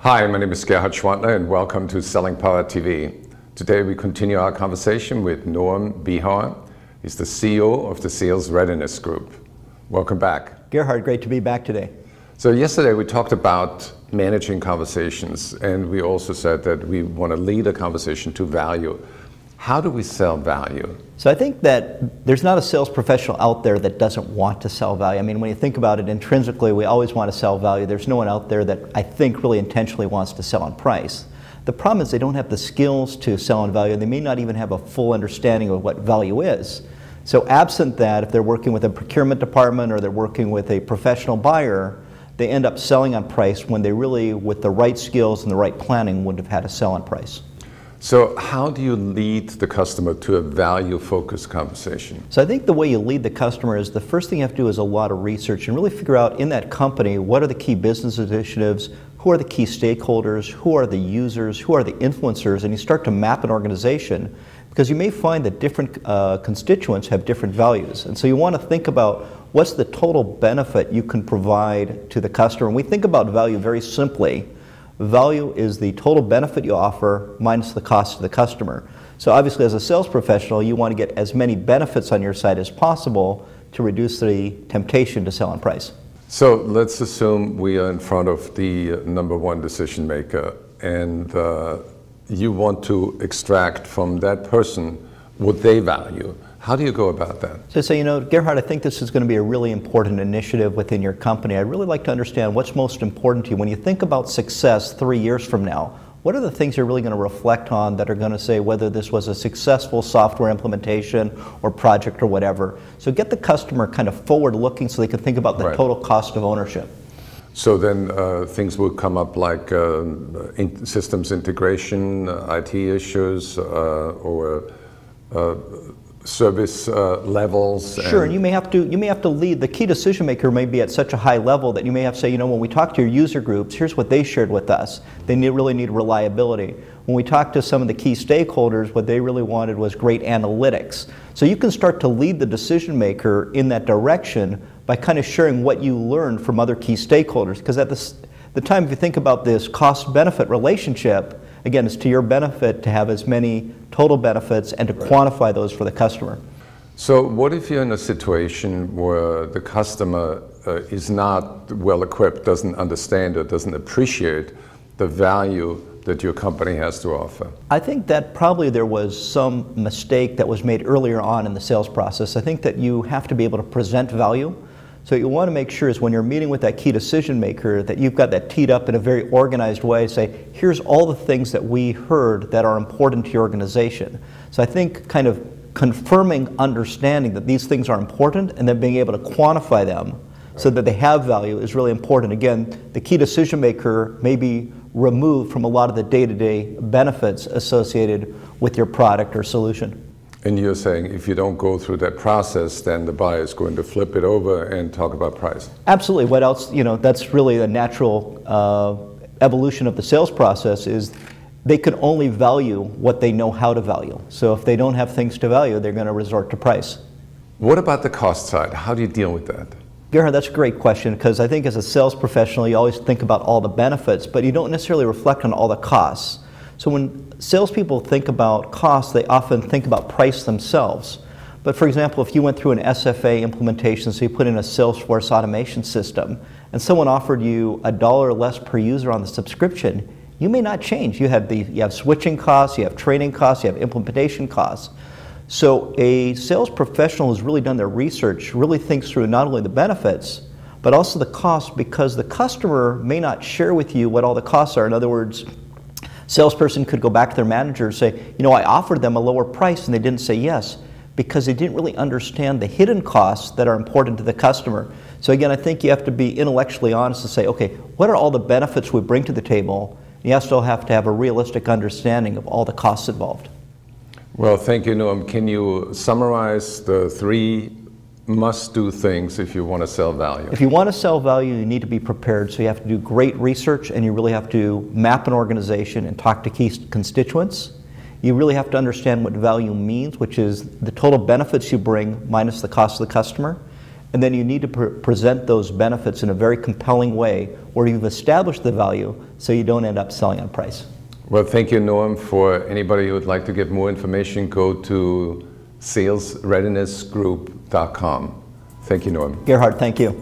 Hi, my name is Gerhard Schwantner and welcome to Selling Power TV. Today we continue our conversation with Noam Bihar. He's the CEO of the Sales Readiness Group. Welcome back. Gerhard, great to be back today. So yesterday we talked about managing conversations, and we also said that we want to lead a conversation to value. How do we sell value? So I think that there's not a sales professional out there that doesn't want to sell value. I mean, when you think about it intrinsically, we always want to sell value. There's no one out there that I think really intentionally wants to sell on price. The problem is they don't have the skills to sell on value. They may not even have a full understanding of what value is. So absent that, if they're working with a procurement department or they're working with a professional buyer, they end up selling on price when they really, with the right skills and the right planning, wouldn't have had to sell on price. So how do you lead the customer to a value-focused conversation? So I think the way you lead the customer is the first thing you have to do is a lot of research and really figure out in that company what are the key business initiatives, who are the key stakeholders, who are the users, who are the influencers, and you start to map an organization because you may find that different constituents have different values. And so you want to think about what's the total benefit you can provide to the customer. And we think about value very simply. Value is the total benefit you offer minus the cost to the customer. So obviously as a sales professional, you want to get as many benefits on your side as possible to reduce the temptation to sell on price. So let's assume we are in front of the number one decision maker, and you want to extract from that person what they value. How do you go about that? So, you know, Gerhard, I think this is going to be a really important initiative within your company. I'd really like to understand what's most important to you. When you think about success 3 years from now, what are the things you're really going to reflect on that are going to say whether this was a successful software implementation or project or whatever? So get the customer kind of forward looking so they can think about the total cost of ownership. So then things will come up like systems integration, IT issues, or service levels. Sure, and you may have to lead. The key decision maker may be at such a high level that you may have to say, you know, when we talk to your user groups, here's what they shared with us. They really need reliability. When we talk to some of the key stakeholders, what they really wanted was great analytics. So you can start to lead the decision maker in that direction by kind of sharing what you learned from other key stakeholders. Because at the time, if you think about this cost-benefit relationship, again, it's to your benefit to have as many total benefits and to quantify those for the customer. So what if you're in a situation where the customer is not well equipped, doesn't understand or doesn't appreciate the value that your company has to offer? I think that probably there was some mistake that was made earlier on in the sales process. I think that you have to be able to present value. So you want to make sure is when you're meeting with that key decision maker that you've got that teed up in a very organized way, say, here's all the things that we heard that are important to your organization. So I think kind of confirming understanding that these things are important and then being able to quantify them so that they have value is really important. Again, the key decision maker may be removed from a lot of the day-to-day benefits associated with your product or solution. And you're saying if you don't go through that process, then the buyer is going to flip it over and talk about price. Absolutely. What else? You know, that's really a natural evolution of the sales process is they can only value what they know how to value. So if they don't have things to value, they're going to resort to price. What about the cost side? How do you deal with that? Gerhard, that's a great question because I think as a sales professional, you always think about all the benefits, but you don't necessarily reflect on all the costs. So when salespeople think about costs, they often think about price themselves. But for example, if you went through an SFA implementation, so you put in a Salesforce automation system, and someone offered you $1 less per user on the subscription, you may not change. You have switching costs, you have training costs, you have implementation costs. So a sales professional who's really done their research really thinks through not only the benefits, but also the costs because the customer may not share with you what all the costs are. In other words, salesperson could go back to their manager and say, you know, I offered them a lower price and they didn't say yes because they didn't really understand the hidden costs that are important to the customer. So again, I think you have to be intellectually honest and say, okay, what are all the benefits we bring to the table? You still have to have a realistic understanding of all the costs involved. Well, thank you, Noam. Can you summarize the 3 must-do things if you want to sell value? If you want to sell value, you need to be prepared. So you have to do great research and you really have to map an organization and talk to key constituents. You really have to understand what value means, which is the total benefits you bring minus the cost of the customer. And then you need to present those benefits in a very compelling way where you've established the value so you don't end up selling on price. Well, thank you, Norm. For anybody who would like to get more information, go to salesreadinessgroup.com. Thank you, Norm. Gerhard, thank you.